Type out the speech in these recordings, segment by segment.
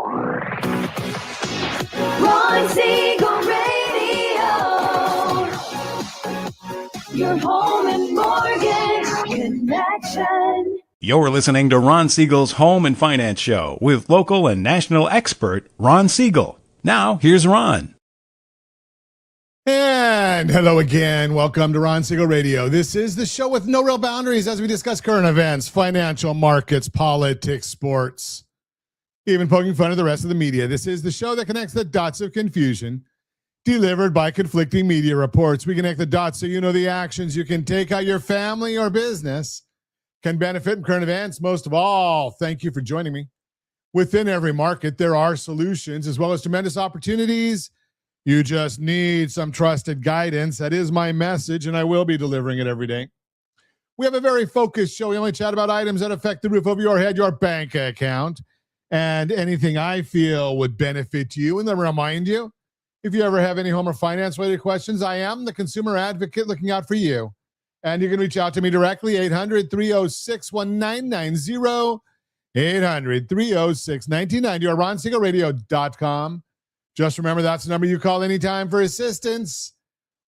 Ron Siegel Radio, your home and mortgage connection. You're listening to Ron Siegel's Home and Finance Show with local and national expert Ron Siegel. Now, here's Ron. And hello again. Welcome to Ron Siegel Radio. This is the show with no real boundaries as we discuss current events, financial markets, politics, sports, even poking fun at the rest of the media. This is the show that connects the dots of confusion delivered by conflicting media reports. We connect the dots so you know the actions you can take, how your family or business can benefit from current events. Most of all, thank you for joining me. Within every market, there are solutions as well as tremendous opportunities. You just need some trusted guidance. That is my message, and I will be delivering it every day. We have a very focused show. We only chat about items that affect the roof over your head, your bank account, and anything I feel would benefit you. And then remind you, if you ever have any home or finance-related questions, I am the consumer advocate looking out for you. And you can reach out to me directly, 800-306-1990, 800-306-1990, or RonSiegelRadio.com. Just remember, that's the number you call anytime for assistance.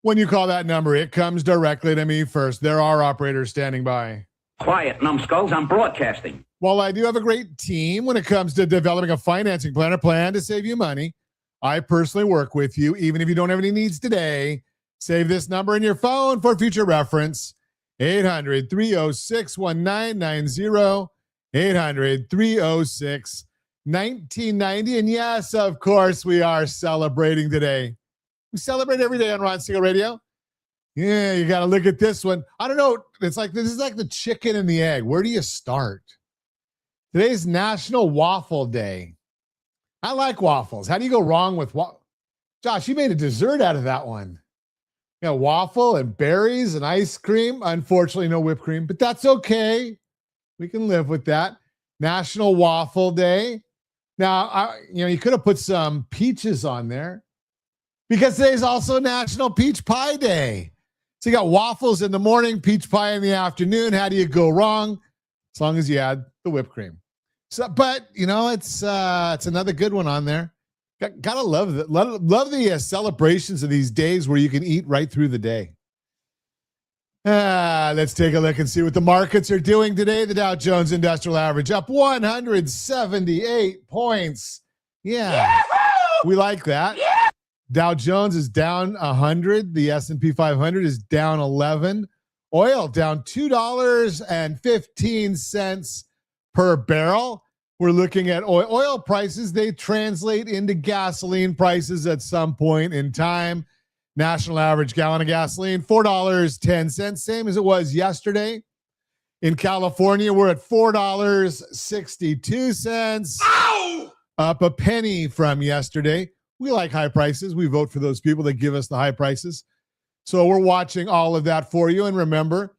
When you call that number, it comes directly to me first. There are operators standing by. Quiet, numbskulls, I'm broadcasting. While I do have a great team when it comes to developing a financing plan or plan to save you money, I personally work with you, even if you don't have any needs today. Save this number in your phone for future reference, 800-306-1990, 800-306-1990. And yes, of course, we are celebrating today. We celebrate every day on Ron Siegel Radio. Yeah, you got to look at this one. I don't know. This is like the chicken and the egg. Where do you start? Today's National Waffle Day. I like waffles. How do you go wrong with Josh, you made a dessert out of that one. You know, waffle and berries and ice cream. Unfortunately, no whipped cream, but that's okay. We can live with that. National Waffle Day. Now, you could have put some peaches on there because today's also National Peach Pie Day. So you got waffles in the morning, peach pie in the afternoon. How do you go wrong? As long as you add the whipped cream. So, but it's another good one on there. Gotta love it. Love the celebrations of these days where you can eat right through the day. Let's take a look and see what the markets are doing today. The Dow Jones Industrial Average up 178 points. Yeah, we like that. Yeah. Dow Jones is down 100. The S&P 500 is down 11. Oil down $2.15 per barrel. We're looking at oil prices. They translate into gasoline prices at some point in time. National average gallon of gasoline, $4.10, same as it was yesterday. In California, we're at $4.62. Ow! Up a penny from yesterday. We like high prices. We vote for those people that give us the high prices. So we're watching all of that for you. And remember,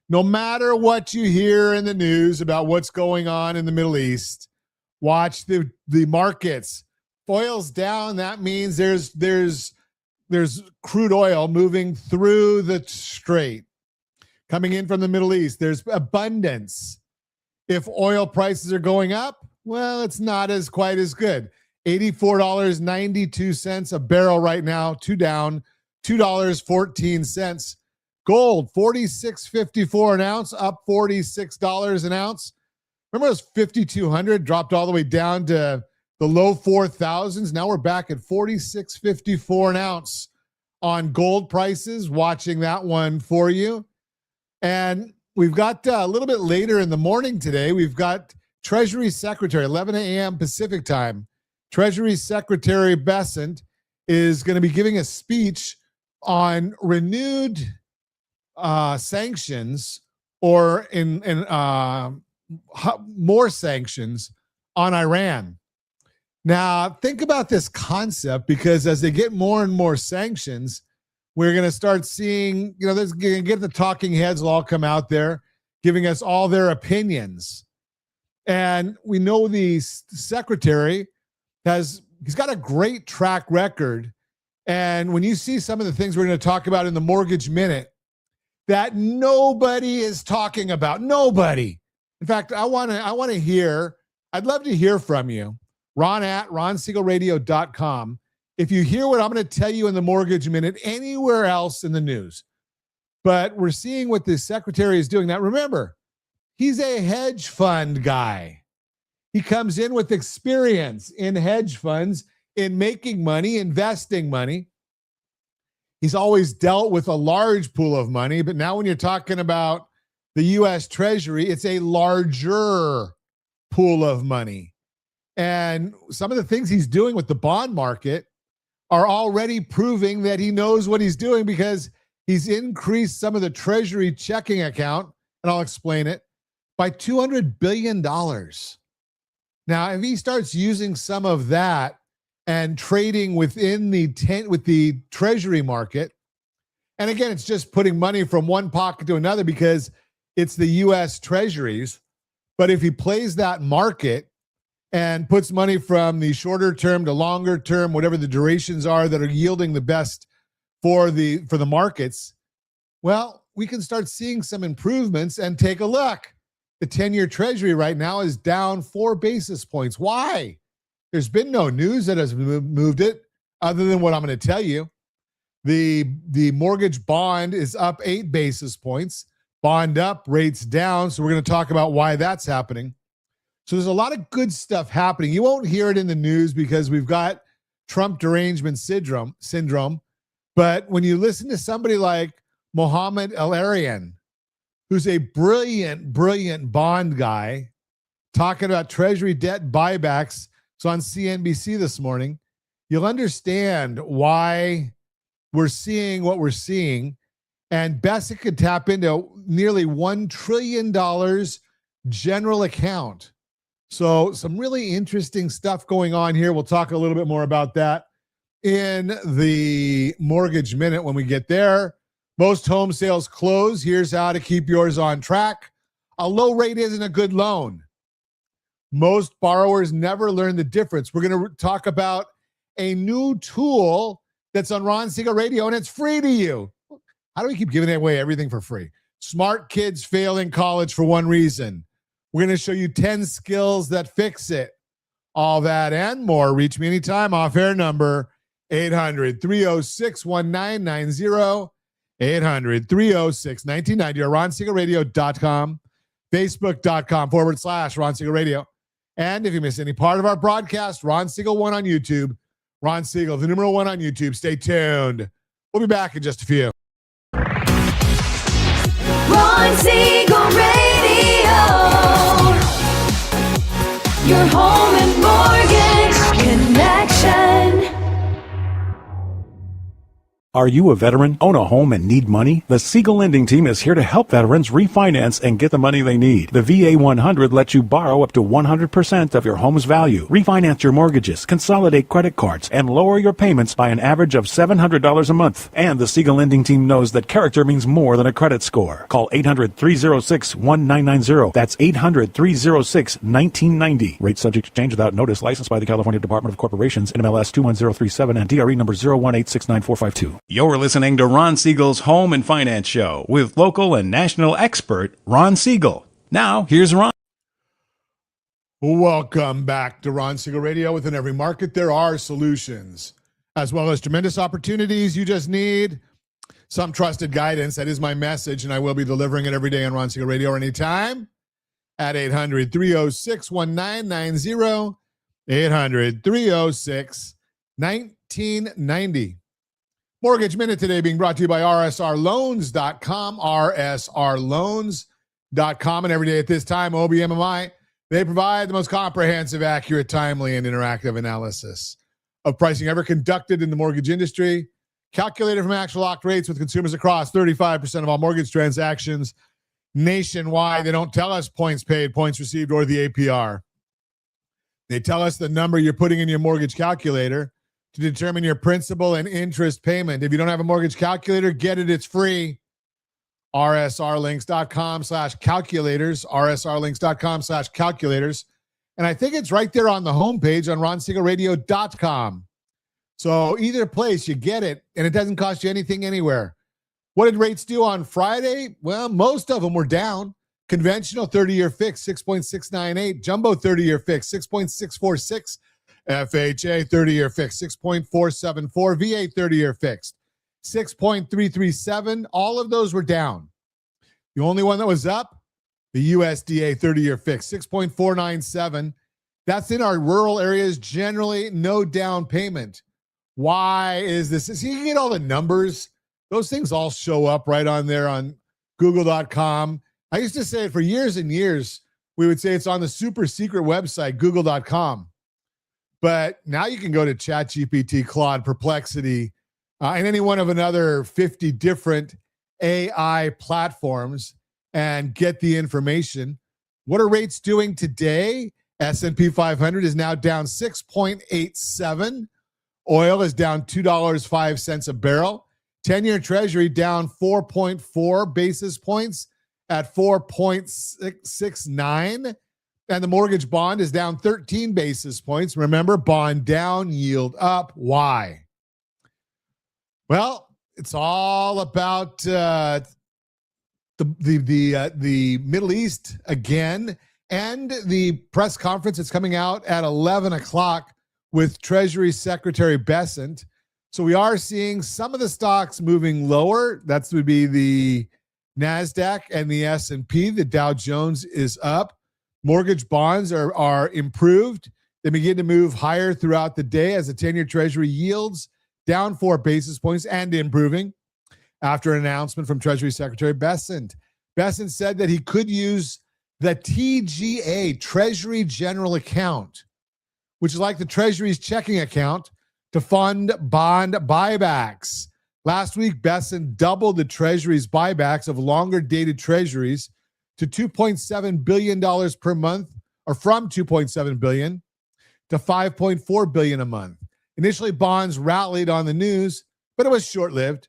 no matter what you hear in the news about what's going on in the Middle East, watch the markets. Oil's down. That means there's crude oil moving through the strait. Coming in from the Middle East, there's abundance. If oil prices are going up, well, it's not quite as good. $84.92 a barrel right now, two down, $2.14. Gold, $46.54 an ounce, up $46 an ounce. Remember those 5,200 dropped all the way down to the low 4,000s. Now we're back at $46.54 an ounce on gold prices. Watching that one for you. And we've got a little bit later in the morning today, we've got Treasury Secretary, 11 a.m. Pacific time. Treasury Secretary Bessent is going to be giving a speech on renewed sanctions or more sanctions on Iran. Now, think about this concept, because as they get more and more sanctions, we're going to start seeing, there's going to get the talking heads will all come out there giving us all their opinions. And we know the secretary he's got a great track record. And when you see some of the things we're going to talk about in the Mortgage Minute that nobody is talking about, nobody. In fact, I'd love to hear from you. Ron at ronsiegelradio.com. If you hear what I'm going to tell you in the Mortgage Minute anywhere else in the news, but we're seeing what the secretary is doing. Now, remember, he's a hedge fund guy. He comes in with experience in hedge funds, in making money, investing money. He's always dealt with a large pool of money, but now when you're talking about the U.S. Treasury, it's a larger pool of money. And some of the things he's doing with the bond market are already proving that he knows what he's doing, because he's increased some of the Treasury checking account, and I'll explain it, by $200 billion. Now, if he starts using some of that and trading within with the Treasury market, and again, it's just putting money from one pocket to another because it's the U.S. Treasuries. But if he plays that market and puts money from the shorter term to longer term, whatever the durations are that are yielding the best for the markets, well, we can start seeing some improvements. And take a look. The 10-year Treasury right now is down 4 basis points. Why? There's been no news that has moved it other than what I'm going to tell you. The mortgage bond is up 8 basis points. Bond up, rates down. So we're going to talk about why that's happening. So there's a lot of good stuff happening. You won't hear it in the news because we've got Trump derangement syndrome. But when you listen to somebody like Mohammed El-Arian, who's a brilliant bond guy, talking about Treasury debt buybacks, it's on CNBC this morning, you'll understand why we're seeing what we're seeing. And Bessic could tap into nearly $1 trillion general account. So some really interesting stuff going on here. We'll talk a little bit more about that in the Mortgage Minute when we get there. Most home sales close. Here's how to keep yours on track. A low rate isn't a good loan. Most borrowers never learn the difference. We're going to talk about a new tool that's on Ron Siegel Radio, and it's free to you. How do we keep giving away everything for free? Smart kids fail in college for one reason. We're going to show you 10 skills that fix it. All that and more. Reach me anytime. Off-air number 800-306-1990. 800-306-1990 or ronsiegelradio.com, facebook.com/Ron Siegel Radio. And if you miss any part of our broadcast, Ron Siegel 1 on YouTube. Ron Siegel, the numeral 1 on YouTube. Stay tuned. We'll be back in just a few. Ron Siegel Radio. Your home and mortgage connection. Are you a veteran, own a home, and need money? The Siegel Lending Team is here to help veterans refinance and get the money they need. The VA 100 lets you borrow up to 100% of your home's value, refinance your mortgages, consolidate credit cards, and lower your payments by an average of $700 a month. And the Siegel Lending Team knows that character means more than a credit score. Call 800-306-1990. That's 800-306-1990. Rate subject to change without notice. Licensed by the California Department of Corporations, NMLS 21037, and DRE number 018694452. You're listening to Ron Siegel's Home and Finance Show with local and national expert Ron Siegel. Now, here's Ron. Welcome back to Ron Siegel Radio. Within every market, there are solutions, as well as tremendous opportunities. You just need some trusted guidance. That is my message, and I will be delivering it every day on Ron Siegel Radio or anytime at 800-306-1990, 800-306-1990. Mortgage Minute today being brought to you by rsrloans.com, rsrloans.com. And every day at this time, OBMMI, they provide the most comprehensive, accurate, timely, and interactive analysis of pricing ever conducted in the mortgage industry, calculated from actual locked rates with consumers across 35% of all mortgage transactions nationwide. They don't tell us points paid, points received, or the APR. They tell us the number you're putting in your mortgage calculator to determine your principal and interest payment. If you don't have a mortgage calculator, get it. It's free. rsrlinks.com/calculators, rsrlinks.com/calculators. And I think it's right there on the homepage on ronsiegelradio.com. So either place, you get it, and it doesn't cost you anything anywhere. What did rates do on Friday? Well, most of them were down. Conventional 30-year fix, 6.698. Jumbo 30-year fix, 6.646. FHA 30-year fixed, 6.474. VA 30-year fixed, 6.337. All of those were down. The only one that was up, the USDA 30-year fixed, 6.497. That's in our rural areas, generally no down payment. Why is this? So you can get all the numbers. Those things all show up right on there on google.com. I used to say it for years and years. We would say it's on the super secret website, google.com. But now you can go to ChatGPT, Claude, Perplexity, and any one of another 50 different AI platforms and get the information. What are rates doing today? S&P 500 is now down 6.87. Oil is down $2.05 a barrel. 10-year Treasury down 4.4 basis points at 4.669. And the mortgage bond is down 13 basis points. Remember, bond down, yield up. Why? Well, it's all about the Middle East again, and the press conference that's coming out at 11 o'clock with Treasury Secretary Bessent. So we are seeing some of the stocks moving lower. That would be the NASDAQ and the S&P. The Dow Jones is up. Mortgage bonds are improved. They begin to move higher throughout the day as the 10-year Treasury yields down 4 basis points and improving after an announcement from Treasury Secretary Bessent. Bessent said that he could use the TGA, Treasury General Account, which is like the Treasury's checking account, to fund bond buybacks. Last week, Bessent doubled the Treasury's buybacks of longer-dated Treasuries to $2.7 billion per month, or from $2.7 billion to $5.4 billion a month. Initially, bonds rallied on the news, but it was short-lived.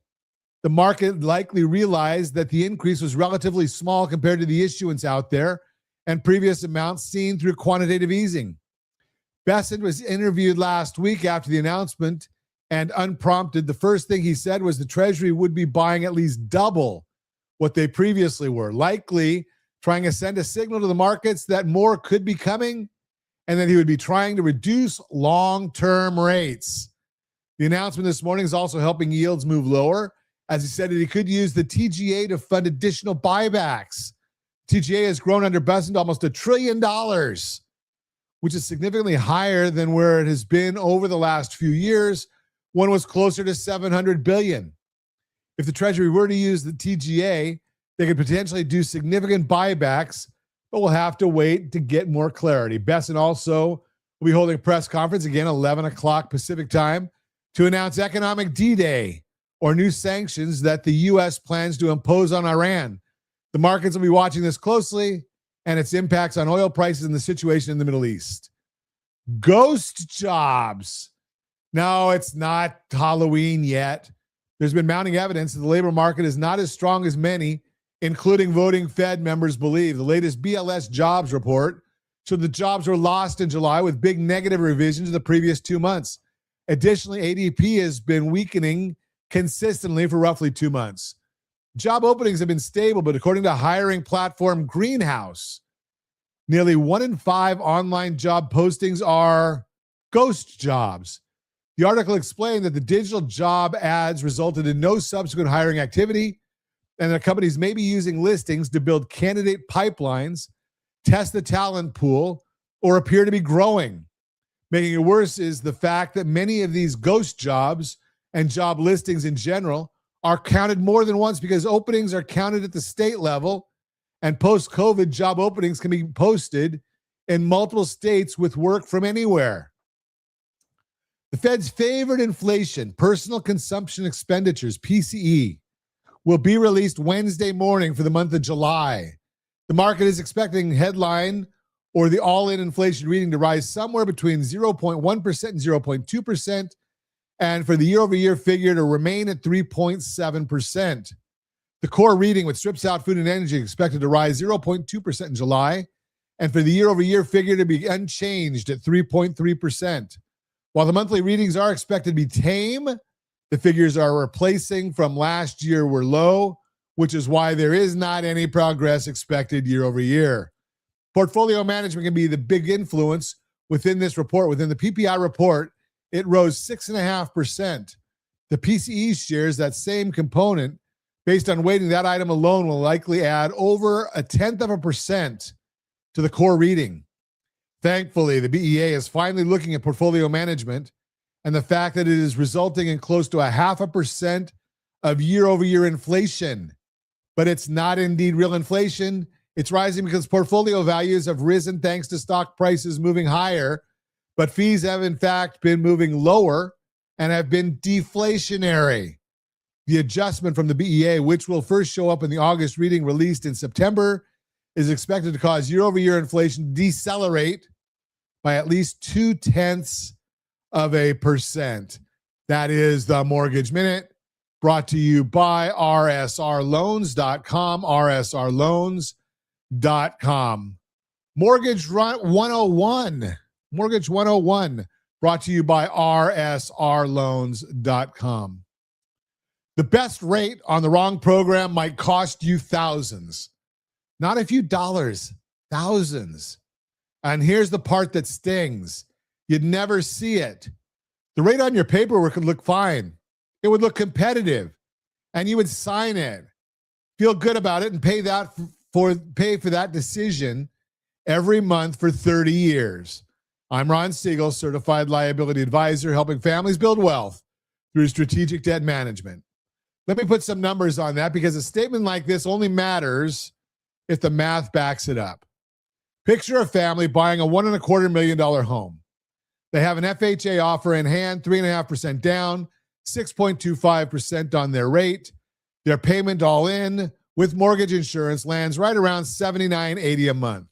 The market likely realized that the increase was relatively small compared to the issuance out there and previous amounts seen through quantitative easing. Bessent was interviewed last week after the announcement, and unprompted, the first thing he said was the Treasury would be buying at least double what they previously were, likely trying to send a signal to the markets that more could be coming and that he would be trying to reduce long-term rates. The announcement this morning is also helping yields move lower, as he said that he could use the TGA to fund additional buybacks. TGA has grown under Bessent almost $1 trillion, which is significantly higher than where it has been over the last few years, when it was closer to $700 billion. If the Treasury were to use the TGA, they could potentially do significant buybacks, but we'll have to wait to get more clarity. Bessent also will be holding a press conference again, 11 o'clock Pacific time, to announce economic D-Day, or new sanctions that the U.S. plans to impose on Iran. The markets will be watching this closely and its impacts on oil prices and the situation in the Middle East. Ghost jobs. No, it's not Halloween yet. There's been mounting evidence that the labor market is not as strong as many, including voting Fed members, believe. The latest BLS jobs report showed the jobs were lost in July, with big negative revisions in the previous 2 months. Additionally, ADP has been weakening consistently for roughly 2 months. Job openings have been stable, but according to hiring platform Greenhouse, nearly 1 in 5 online job postings are ghost jobs. The article explained that the digital job ads resulted in no subsequent hiring activity, and that companies may be using listings to build candidate pipelines, test the talent pool, or appear to be growing. Making it worse is the fact that many of these ghost jobs and job listings in general are counted more than once, because openings are counted at the state level, and post-COVID job openings can be posted in multiple states with work from anywhere. The Fed's favorite inflation, personal consumption expenditures, PCE, will be released Wednesday morning for the month of July. The market is expecting headline, or the all-in inflation reading, to rise somewhere between 0.1% and 0.2%, and for the year-over-year figure to remain at 3.7%. The core reading, which strips out food and energy, is expected to rise 0.2% in July, and for the year-over-year figure to be unchanged at 3.3%. While the monthly readings are expected to be tame, the figures are replacing from last year were low, which is why there is not any progress expected year over year. Portfolio management can be the big influence within this report, within the PPI report, it rose 6.5%. The PCE shares that same component based on weighting. That item alone will likely add over 0.1% to the core reading. Thankfully, the BEA is finally looking at portfolio management and the fact that it is resulting in close to 0.5% of year-over-year inflation. But it's not indeed real inflation. It's rising because portfolio values have risen thanks to stock prices moving higher, but fees have in fact been moving lower and have been deflationary. The adjustment from the BEA, which will first show up in the August reading released in September, is expected to cause year-over-year inflation to decelerate by at least 0.2%. That is the Mortgage Minute, brought to you by rsrloans.com, rsrloans.com. Mortgage 101, Mortgage 101, brought to you by rsrloans.com. The best rate on the wrong program might cost you thousands. Not a few dollars, thousands. And here's the part that stings. You'd never see it. The rate on your paperwork would look fine. It would look competitive. And you would sign it, feel good about it, and pay for that decision every month for 30 years. I'm Ron Siegel, Certified Liability Advisor, helping families build wealth through strategic debt management. Let me put some numbers on that because a statement like this only matters if the math backs it up. Picture a family buying a $1.25 million home. They have an FHA offer in hand, 3.5% down, 6.25% on their rate. Their payment all in with mortgage insurance lands right around $79.80 a month.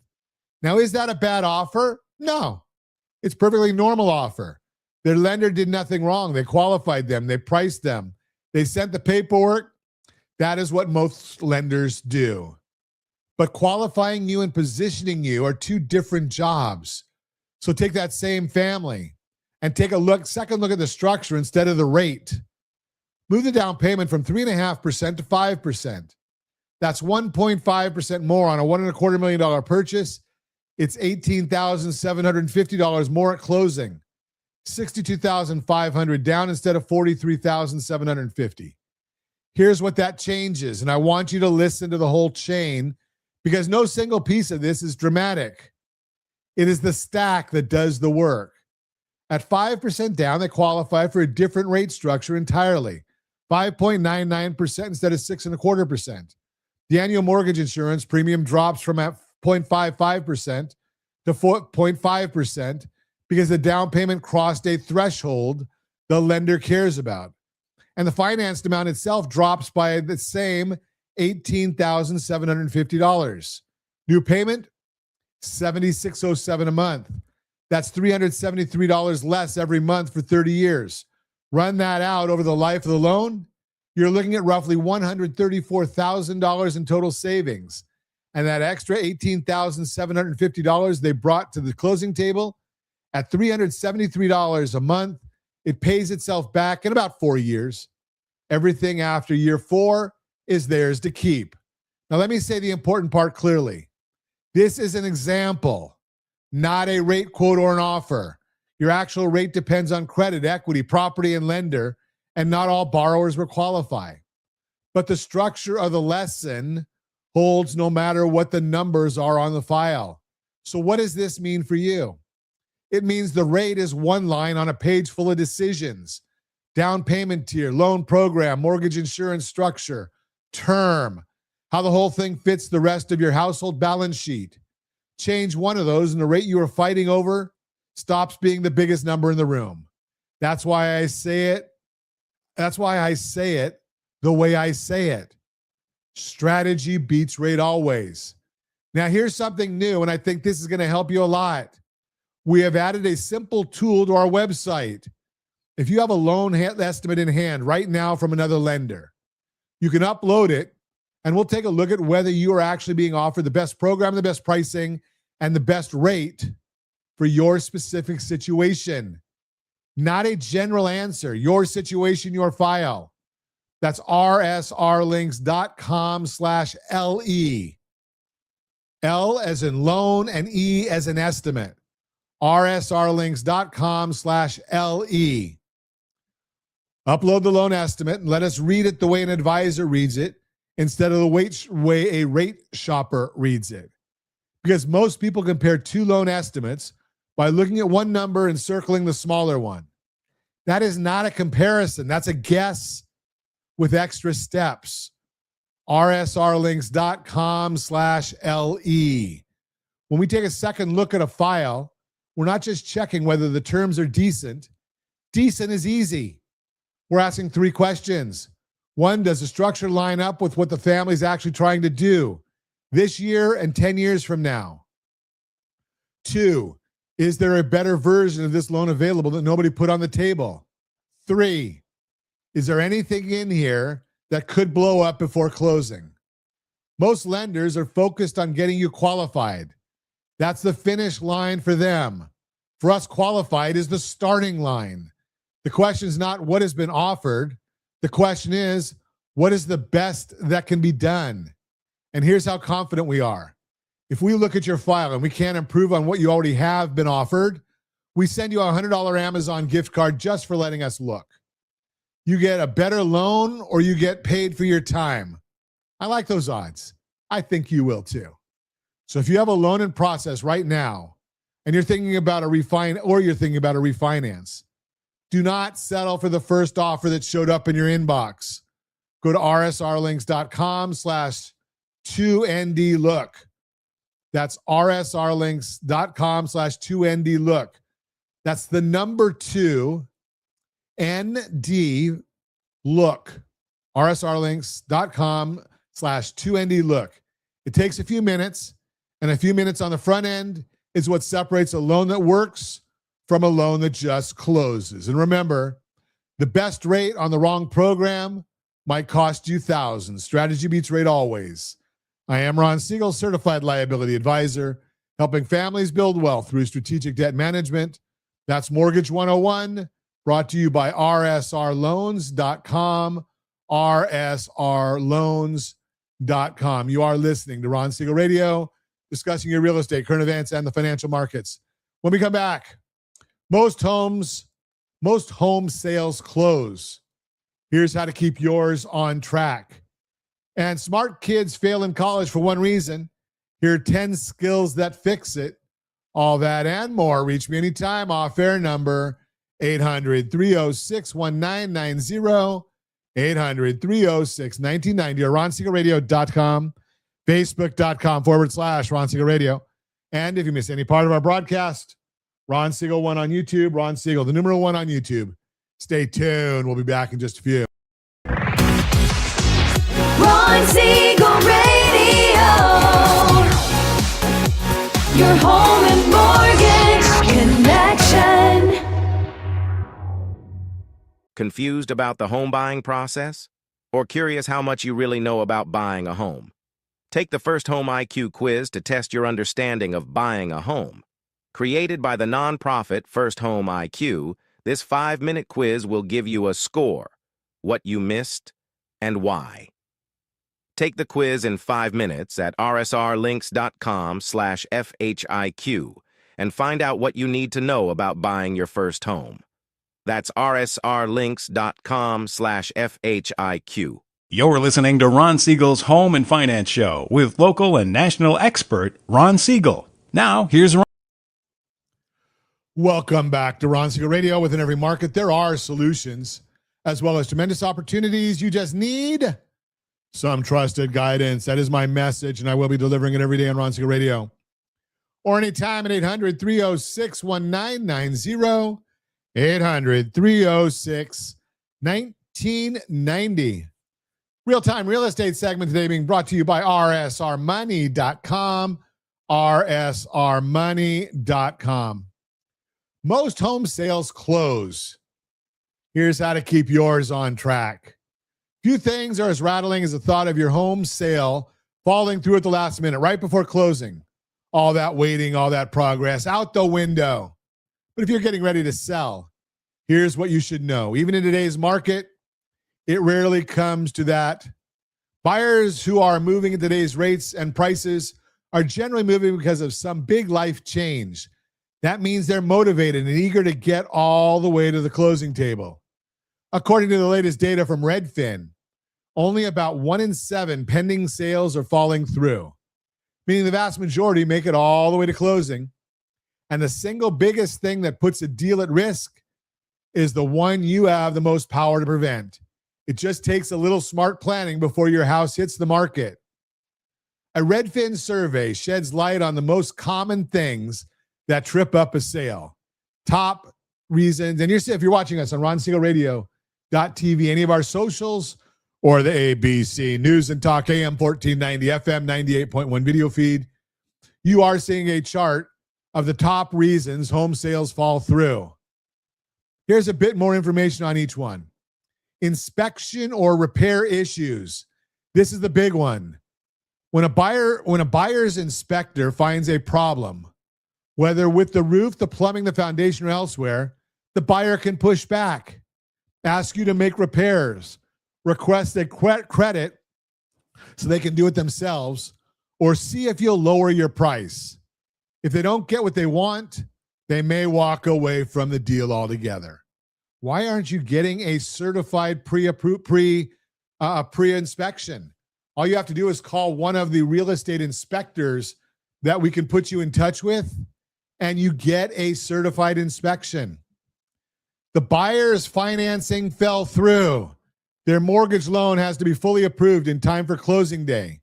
Now, is that a bad offer? No. It's a perfectly normal offer. Their lender did nothing wrong. They qualified them. They priced them. They sent the paperwork. That is what most lenders do. But qualifying you and positioning you are two different jobs. So take that same family and take a second look at the structure instead of the rate. Move the down payment from 3.5% to 5%. That's 1.5% more on a $1.25 million purchase. It's $18,750 more at closing. $62,500 down instead of $43,750. Here's what that changes, and I want you to listen to the whole chain because no single piece of this is dramatic. It is the stack that does the work. At 5% down, they qualify for a different rate structure entirely, 5.99% instead of 6.25%. The annual mortgage insurance premium drops from 0.55% to 4.5% because the down payment crossed a threshold the lender cares about. And the financed amount itself drops by the same $18,750. New payment, $76.07 a month. That's $373 less every month for 30 years. Run that out over the life of the loan, you're looking at roughly $134,000 in total savings. And that extra $18,750 they brought to the closing table at $373 a month, it pays itself back in about 4 years. Everything after year 4 is theirs to keep. Now, let me say the important part clearly. This is an example, not a rate quote or an offer. Your actual rate depends on credit, equity, property, and lender, and not all borrowers will qualify. But the structure of the lesson holds no matter what the numbers are on the file. So what does this mean for you? It means the rate is one line on a page full of decisions. Down payment tier, loan program, mortgage insurance structure, term, how the whole thing fits the rest of your household balance sheet. Change one of those and the rate you are fighting over stops being the biggest number in the room. That's why I say it. That's why I say it the way I say it. Strategy beats rate always. Now, here's something new, and I think this is going to help you a lot. We have added a simple tool to our website. If you have a loan estimate in hand right now from another lender, you can upload it, and we'll take a look at whether you are actually being offered the best program, the best pricing, and the best rate for your specific situation. Not a general answer. Your situation, your file. That's rsrlinks.com/LE. L as in loan and E as in estimate. rsrlinks.com/LE. Upload the loan estimate and let us read it the way an advisor reads it instead of the way a rate shopper reads it. Because most people compare two loan estimates by looking at one number and circling the smaller one. That is not a comparison. That's a guess with extra steps. rsrlinks.com/LE. When we take a second look at a file, we're not just checking whether the terms are decent. Decent is easy. We're asking three questions. One, does the structure line up with what the family is actually trying to do this year and 10 years from now? Two, is there a better version of this loan available that nobody put on the table? Three, is there anything in here that could blow up before closing? Most lenders are focused on getting you qualified. That's the finish line for them. For us, qualified is the starting line. The question is not what has been offered. The question is, what is the best that can be done? And here's how confident we are. If we look at your file and we can't improve on what you already have been offered, we send you a $100 Amazon gift card just for letting us look. You get a better loan or you get paid for your time. I like those odds. I think you will too. So if you have a loan in process right now and you're thinking about a refinance, do not settle for the first offer that showed up in your inbox. Go to rsrlinks.com/2ndlook. That's rsrlinks.com/2ndlook. That's the number 2 ND look. rsrlinks.com/2ndlook. It takes a few minutes, and a few minutes on the front end is what separates a loan that works from a loan that just closes. And remember, the best rate on the wrong program might cost you thousands. Strategy beats rate always. I am Ron Siegel, Certified Liability Advisor, helping families build wealth through strategic debt management. That's Mortgage 101, brought to you by rsrloans.com, rsrloans.com. You are listening to Ron Siegel Radio, discussing your real estate, current events, and the financial markets. When we come back, most home sales close. Here's how to keep yours on track. And smart kids fail in college for one reason. Here are 10 skills that fix it. All that and more. Reach me anytime. Off air number 800-306-1990, 800-306-1990, or RonSiegelRadio.com, Facebook.com/Ron Siegel Radio. And if you miss any part of our broadcast, Ron Siegel 1 on YouTube, Ron Siegel, the numeral 1 on YouTube. Stay tuned. We'll be back in just a few. Ron Siegel Radio. Your home and mortgage connection. Confused about the home buying process? Or curious how much you really know about buying a home? Take the First Home IQ quiz to test your understanding of buying a home. Created by the nonprofit First Home IQ, this 5-minute quiz will give you a score, what you missed, and why. Take the quiz in 5 minutes at rsrlinks.com/FHIQ and find out what you need to know about buying your first home. That's rsrlinks.com/FHIQ. You're listening to Ron Siegel's Home and Finance Show with local and national expert Ron Siegel. Now, here's Ron. Welcome back to Ron Siegel Radio. Within every market, there are solutions as well as tremendous opportunities. You just need some trusted guidance. That is my message, and I will be delivering it every day on Ron Siegel Radio. Or anytime at 800-306-1990, 800-306-1990. Real-time real estate segment today being brought to you by rsrmoney.com, rsrmoney.com. Most home sales close. Here's how to keep yours on track. Few things are as rattling as the thought of your home sale falling through at the last minute, right before closing. All that waiting, all that progress, out the window. But if you're getting ready to sell, here's what you should know. Even in today's market, it rarely comes to that. Buyers who are moving at today's rates and prices are generally moving because of some big life change. That means they're motivated and eager to get all the way to the closing table. According to the latest data from Redfin, only about 1 in 7 pending sales are falling through, meaning the vast majority make it all the way to closing. And the single biggest thing that puts a deal at risk is the one you have the most power to prevent. It just takes a little smart planning before your house hits the market. A Redfin survey sheds light on the most common things that trip up a sale. Top reasons, and if you're watching us on RonSiegelRadio.tv, any of our socials, or the ABC News and Talk AM 1490 FM 98.1 video feed, you are seeing a chart of the top reasons home sales fall through. Here's a bit more information on each one. Inspection or repair issues. This is the big one. When a buyer's inspector finds a problem, whether with the roof, the plumbing, the foundation, or elsewhere, the buyer can push back, ask you to make repairs, request a credit so they can do it themselves, or see if you'll lower your price. If they don't get what they want, they may walk away from the deal altogether. Why aren't you getting a certified pre-inspection? All you have to do is call one of the real estate inspectors that we can put you in touch with, and you get a certified inspection. The buyer's financing fell through. Their mortgage loan has to be fully approved in time for closing day.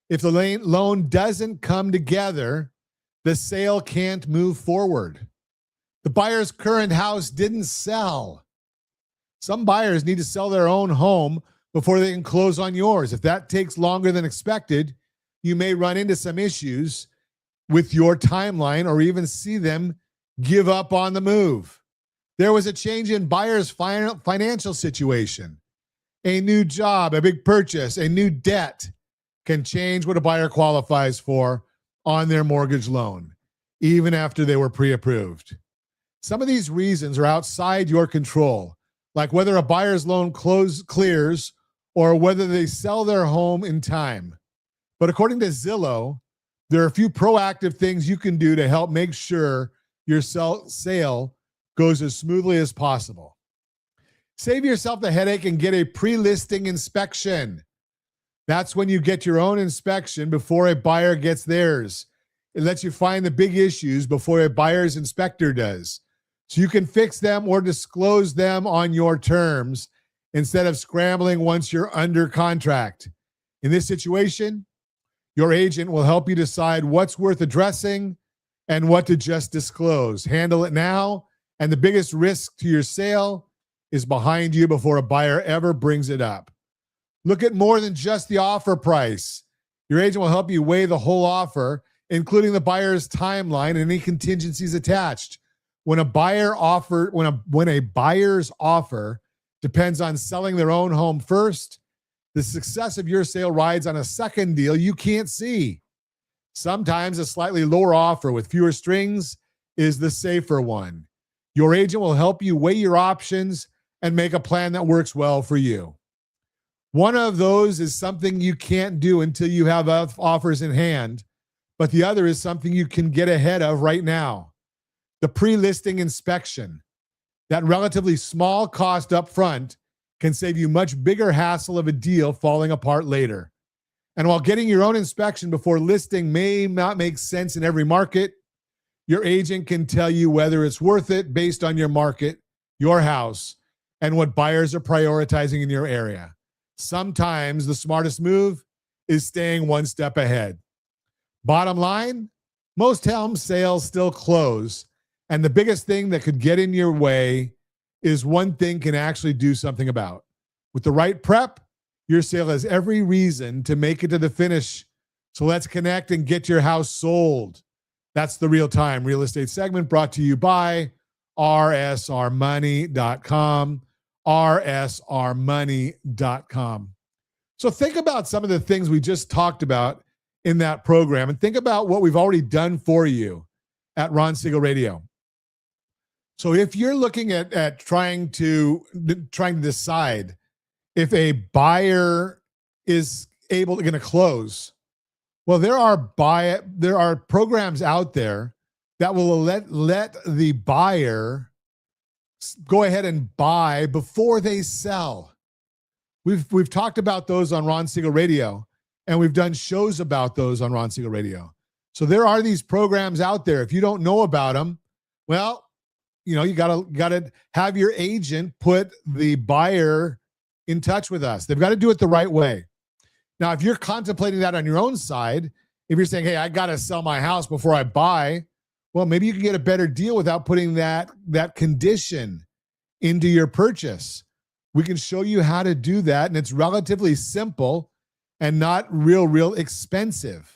If the loan doesn't come together, the sale can't move forward. The buyer's current house didn't sell. Some buyers need to sell their own home before they can close on yours. If that takes longer than expected, you may run into some issues with your timeline or even see them give up on the move. There was a change in buyer's financial situation. A new job, a big purchase, a new debt can change what a buyer qualifies for on their mortgage loan, even after they were pre-approved. Some of these reasons are outside your control, like whether a buyer's loan clears or whether they sell their home in time. But according to Zillow, there are a few proactive things you can do to help make sure your sale goes as smoothly as possible. Save yourself the headache and get a pre-listing inspection. That's when you get your own inspection before a buyer gets theirs. It lets you find the big issues before a buyer's inspector does, so you can fix them or disclose them on your terms instead of scrambling once you're under contract. In this situation, your agent will help you decide what's worth addressing and what to just disclose. Handle it now, and the biggest risk to your sale is behind you before a buyer ever brings it up. Look at more than just the offer price. Your agent will help you weigh the whole offer, including the buyer's timeline and any contingencies attached. When a buyer's offer depends on selling their own home first, the success of your sale rides on a second deal you can't see. Sometimes a slightly lower offer with fewer strings is the safer one. Your agent will help you weigh your options and make a plan that works well for you. One of those is something you can't do until you have offers in hand, but the other is something you can get ahead of right now. The pre-listing inspection. That relatively small cost up front can save you much bigger hassle of a deal falling apart later. And while getting your own inspection before listing may not make sense in every market, your agent can tell you whether it's worth it based on your market, your house, and what buyers are prioritizing in your area. Sometimes the smartest move is staying one step ahead. Bottom line, most home sales still close, and the biggest thing that could get in your way is one thing can actually do something about. With the right prep, your sale has every reason to make it to the finish. So let's connect and get your house sold. That's the Real Time Real Estate segment brought to you by rsrmoney.com. rsrmoney.com. So think about some of the things we just talked about in that program, and think about what we've already done for you at Ron Siegel Radio. So if you're looking at trying to decide if a buyer is going to close, well, there are programs out there that will let the buyer go ahead and buy before they sell. We've talked about those on Ron Siegel Radio, and we've done shows about those on Ron Siegel Radio. So there are these programs out there. If you don't know about them, well, you gotta have your agent put the buyer in touch with us. They've got to do it the right way. Now, if you're contemplating that on your own side, if you're saying, hey, I got to sell my house before I buy, well, maybe you can get a better deal without putting that condition into your purchase. We can show you how to do that, and it's relatively simple and not real expensive.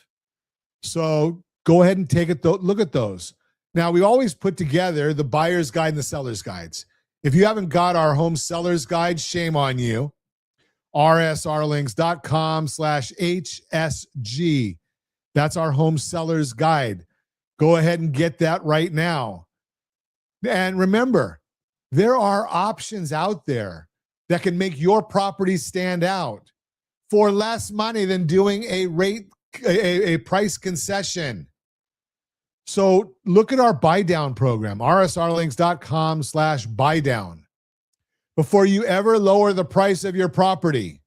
So go ahead and take it. Look at those. Now, we always put together the buyer's guide and the seller's guides. If you haven't got our home seller's guide, shame on you. rsrlinks.com/HSG. That's our home seller's guide. Go ahead and get that right now. And remember, there are options out there that can make your property stand out for less money than doing a price concession. So look at our buy down program, rsrlinks.com/buy down. Before you ever lower the price of your property,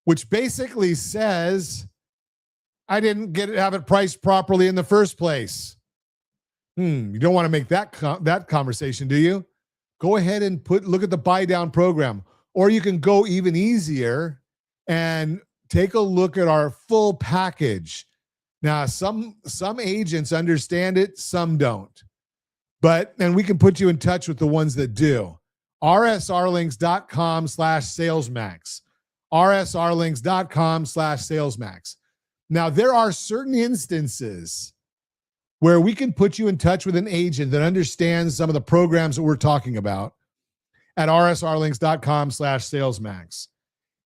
which basically says, I didn't have it priced properly in the first place. You don't want to make that conversation, do you? Go ahead and look at the buy down program, or you can go even easier and take a look at our full package. Now, some agents understand it, some don't. And we can put you in touch with the ones that do. rsrlinks.com/salesmax. rsrlinks.com/salesmax. Now, there are certain instances where we can put you in touch with an agent that understands some of the programs that we're talking about at rsrlinks.com/salesmax.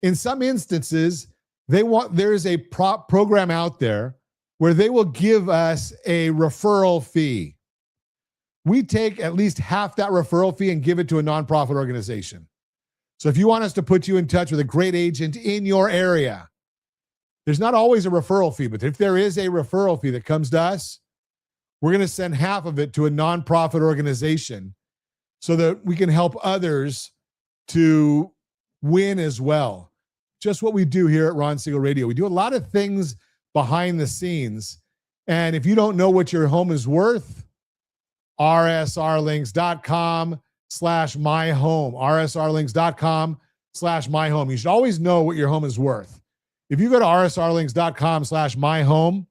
In some instances, there's a program out there where they will give us a referral fee. We take at least half that referral fee and give it to a nonprofit organization. So if you want us to put you in touch with a great agent in your area, there's not always a referral fee, but if there is a referral fee that comes to us, we're going to send half of it to a nonprofit organization so that we can help others to win as well. Just what we do here at Ron Siegel Radio. We do a lot of things behind the scenes. And if you don't know what your home is worth, rsrlinks.com/myhome. rsrlinks.com/myhome. You should always know what your home is worth. If you go to rsrlinks.com/myhome,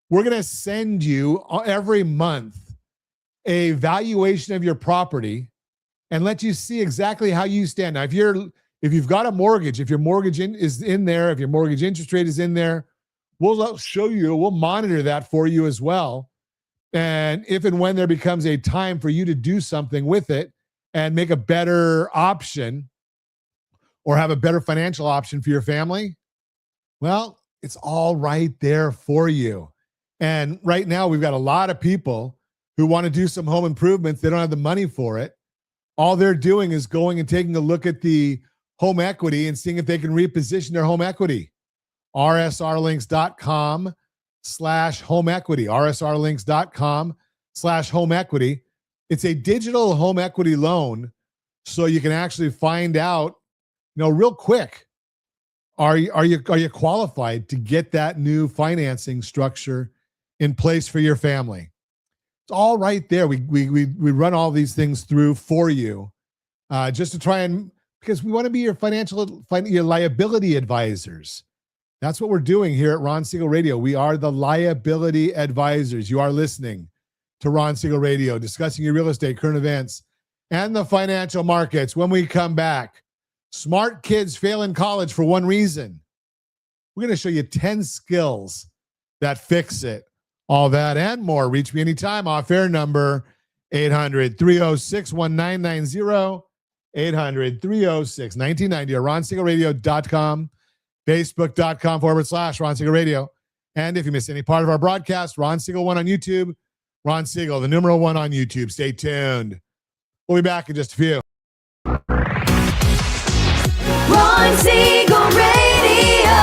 we're going to send you every month a valuation of your property and let you see exactly how you stand. Now, if you've got a mortgage, if your mortgage is in there, if your mortgage interest rate is in there, we'll show you, we'll monitor that for you as well. And if and when there becomes a time for you to do something with it and make a better option or have a better financial option for your family, well, it's all right there for you. And right now, we've got a lot of people who want to do some home improvements. They don't have the money for it. All they're doing is going and taking a look at the home equity and seeing if they can reposition their home equity. rsrlinks.com/home equity. rsrlinks.com/home equity. It's a digital home equity loan, so you can actually find out, real quick, are you qualified to get that new financing structure in place for your family? It's all right there. We run all these things through for you, just to try because we want to be your your liability advisors. That's what we're doing here at Ron Siegel Radio. We are the liability advisors. You are listening to Ron Siegel Radio, discussing your real estate, current events, and the financial markets. When we come back, smart kids fail in college for one reason. We're going to show you 10 skills that fix it. All that and more. Reach me anytime. Off-air number 800-306-1990, 800-306-1990, or RonSiegelRadio.com, Facebook.com/Ron Siegel Radio. And if you miss any part of our broadcast, Ron Siegel 1 on YouTube, Ron Siegel, the numeral 1 on YouTube. Stay tuned. We'll be back in just a few. Ron Siegel Radio.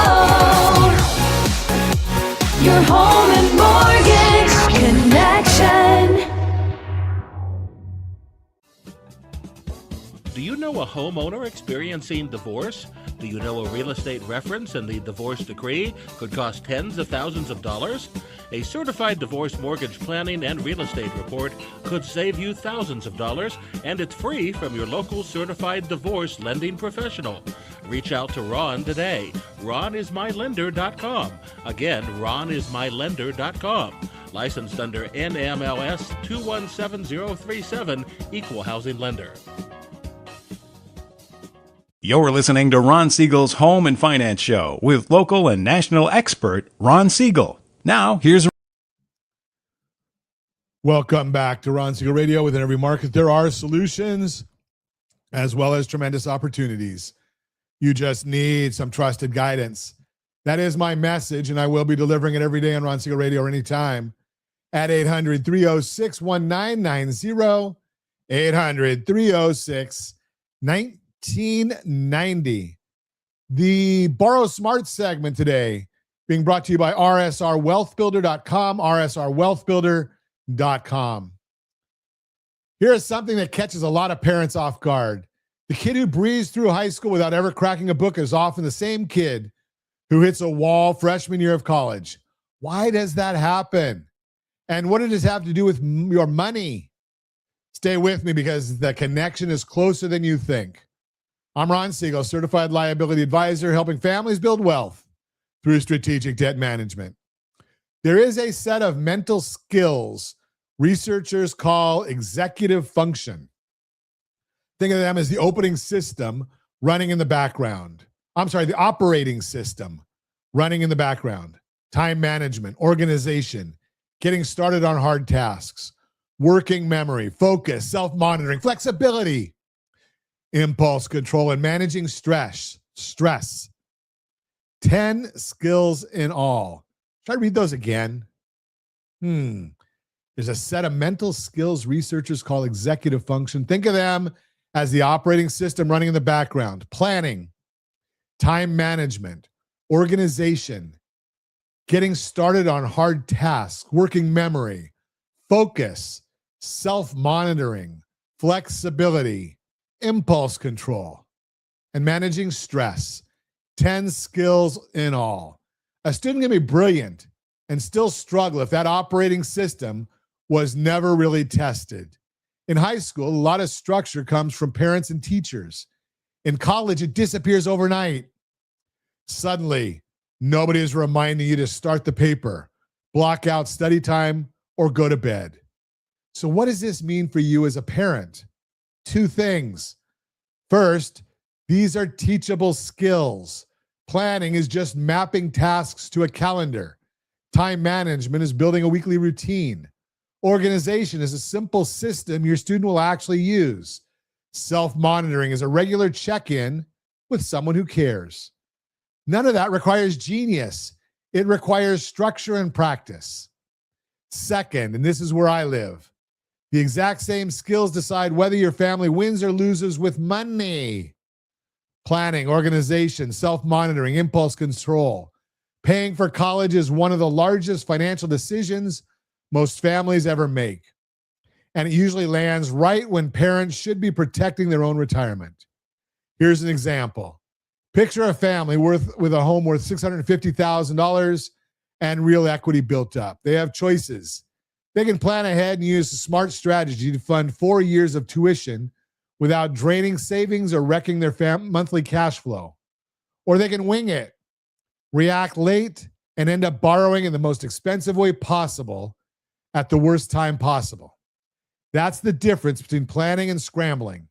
Your home and mortgage connection. know a homeowner experiencing divorce? Do you know a real estate reference in the divorce decree could cost tens of thousands of dollars? A certified divorce mortgage planning and real estate report could save you thousands of dollars, and it's free from your local certified divorce lending professional. Reach out to Ron today. RonIsMyLender.com. Again, RonIsMyLender.com. Licensed under NMLS 217037, Equal Housing Lender. You're listening to Ron Siegel's Home and Finance Show with local and national expert Ron Siegel. Now, here's... Welcome back to Ron Siegel Radio. Within every market, there are solutions as well as tremendous opportunities. You just need some trusted guidance. That is my message, and I will be delivering it every day on Ron Siegel Radio or anytime at 800-306-1990, 800-306-1990. The Borrow Smart segment today being brought to you by rsrwealthbuilder.com, rsrwealthbuilder.com. Here's something that catches a lot of parents off guard. The kid who breezed through high school without ever cracking a book is often the same kid who hits a wall freshman year of college. Why does that happen? And what does it have to do with your money? Stay with me because the connection is closer than you think. I'm Ron Siegel, Certified Liability Advisor, helping families build wealth through strategic debt management. There is a set of mental skills researchers call executive function. Think of them as the opening system running in the background. The operating system running in the background. Time management, organization, getting started on hard tasks, working memory, focus, self-monitoring, flexibility, impulse control, and managing stress. 10 skills in all. Try to read those again. There's a set of mental skills researchers call executive function. Think of them as the operating system running in the background. Planning, time management, organization, getting started on hard tasks, working memory, focus, self-monitoring, flexibility, impulse control, and managing stress. 10 skills in all. A student can be brilliant and still struggle if that operating system was never really tested. In high school, a lot of structure comes from parents and teachers. In college, it disappears overnight. Suddenly, nobody is reminding you to start the paper, block out study time, or go to bed. So what does this mean for you as a parent? Two things. First, these are teachable skills. Planning is just mapping tasks to a calendar. Time management is building a weekly routine. Organization is a simple system your student will actually use. Self-monitoring is a regular check-in with someone who cares. None of that requires genius. It requires structure and practice. Second, and this is where I live, the exact same skills decide whether your family wins or loses with money. Planning, organization, self-monitoring, impulse control. Paying for college is one of the largest financial decisions most families ever make. And it usually lands right when parents should be protecting their own retirement. Here's an example. Picture a family with a home worth $650,000 and real equity built up. They have choices. They can plan ahead and use a smart strategy to fund 4 years of tuition without draining savings or wrecking their monthly cash flow. Or they can wing it, react late, and end up borrowing in the most expensive way possible at the worst time possible. That's the difference between planning and scrambling.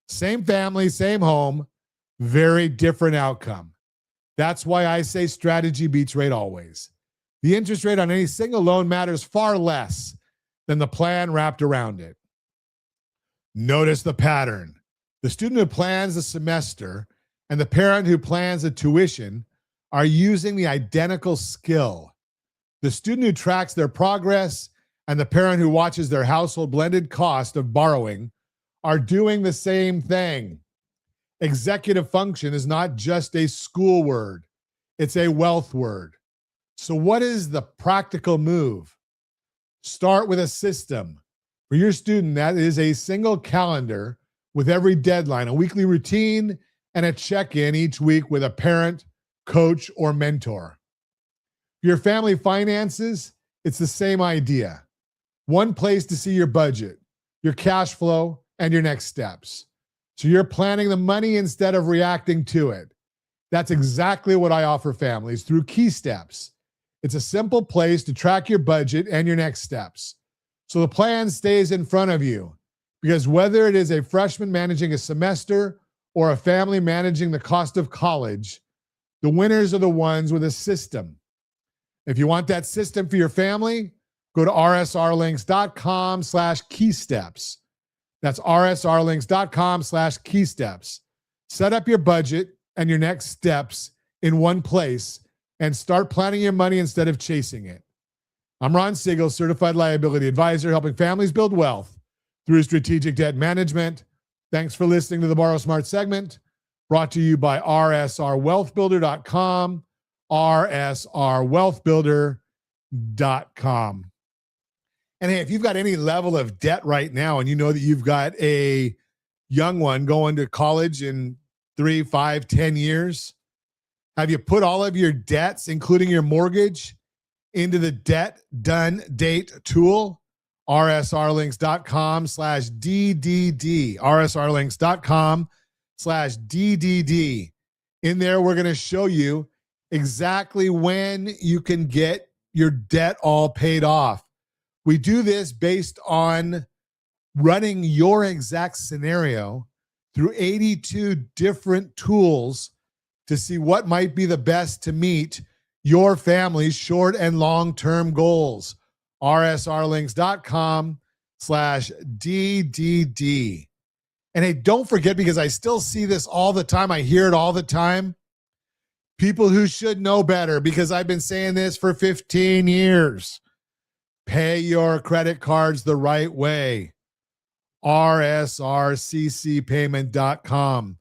Same family, same home, very different outcome. That's why I say strategy beats rate always. The interest rate on any single loan matters far less than the plan wrapped around it. Notice the pattern. The student who plans the semester and the parent who plans the tuition are using the identical skill. The student who tracks their progress and the parent who watches their household blended cost of borrowing are doing the same thing. Executive function is not just a school word. It's a wealth word. So what is the practical move? Start with a system. For your student, that is a single calendar with every deadline, a weekly routine, and a check-in each week with a parent, coach, or mentor. Your family finances, it's the same idea. One place to see your budget, your cash flow, and your next steps. So you're planning the money instead of reacting to it. That's exactly what I offer families through Key Steps. It's a simple place to track your budget and your next steps. So the plan stays in front of you, because whether it is a freshman managing a semester or a family managing the cost of college, the winners are the ones with a system. If you want that system for your family, go to rsrlinks.com/keysteps. That's rsrlinks.com/keysteps. Set up your budget and your next steps in one place and start planning your money instead of chasing it. I'm Ron Siegel, Certified Liability Advisor, helping families build wealth through strategic debt management. Thanks for listening to the Borrow Smart segment, brought to you by rsrwealthbuilder.com, rsrwealthbuilder.com. And hey, if you've got any level of debt right now and you know that you've got a young one going to college in 3, 5, 10 years, have you put all of your debts, including your mortgage, into the Debt Done Date tool? rsrlinks.com/DDD. rsrlinks.com/DDD. In there, we're going to show you exactly when you can get your debt all paid off. We do this based on running your exact scenario through 82 different tools to see what might be the best to meet your family's short and long-term goals. rsrlinks.com/DDD. And hey, don't forget, because I still see this all the time, I hear it all the time, people who should know better, because I've been saying this for 15 years. Pay your credit cards the right way. rsrccpayment.com.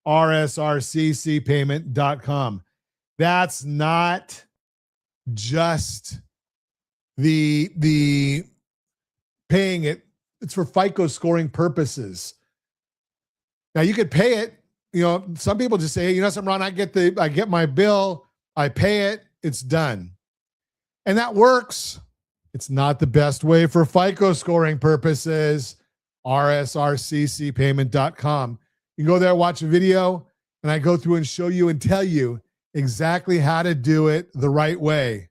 rsrccpayment.com. That's not just the paying it. It's for FICO scoring purposes. Now you could pay it. You know, some people just say, hey, you know something, Ron, I get my bill, I pay it, it's done. And that works. It's not the best way for FICO scoring purposes. rsrccpayment.com. You can go there, watch a video, and I go through and show you and tell you exactly how to do it the right way.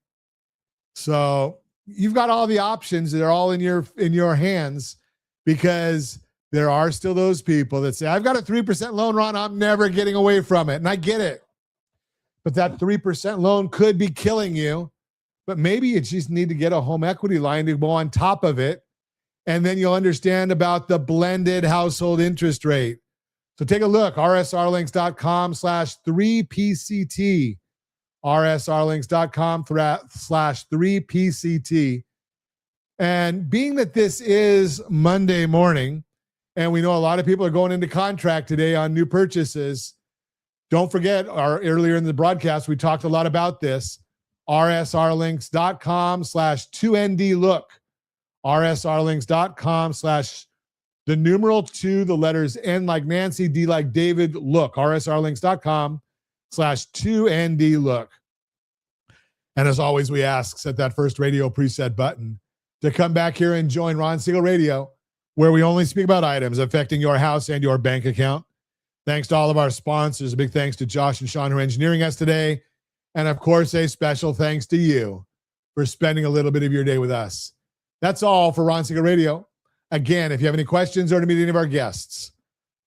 So you've got all the options that are all in your hands, because there are still those people that say, I've got a 3% loan, Ron, I'm never getting away from it. And I get it. But that 3% loan could be killing you. But maybe you just need to get a home equity line to go on top of it. And then you'll understand about the blended household interest rate. So take a look, rsrlinks.com/3PCT, rsrlinks.com/3PCT. And being that this is Monday morning, and we know a lot of people are going into contract today on new purchases, don't forget, earlier in the broadcast, we talked a lot about this, rsrlinks.com/2NDLook, rsrlinks.com/ the numeral 2, the letters N like Nancy, D like David, look, rsrlinks.com/2NDLook. And as always, we ask, set that first radio preset button to come back here and join Ron Siegel Radio, where we only speak about items affecting your house and your bank account. Thanks to all of our sponsors. A big thanks to Josh and Sean who are engineering us today. And of course, a special thanks to you for spending a little bit of your day with us. That's all for Ron Siegel Radio. Again, if you have any questions or to meet any of our guests,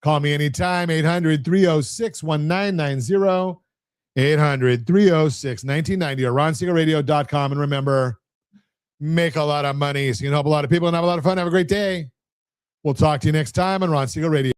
call me anytime, 800-306-1990, 800-306-1990, or ronsiegelradio.com. And remember, make a lot of money so you can help a lot of people and have a lot of fun. Have a great day. We'll talk to you next time on Ron Siegel Radio.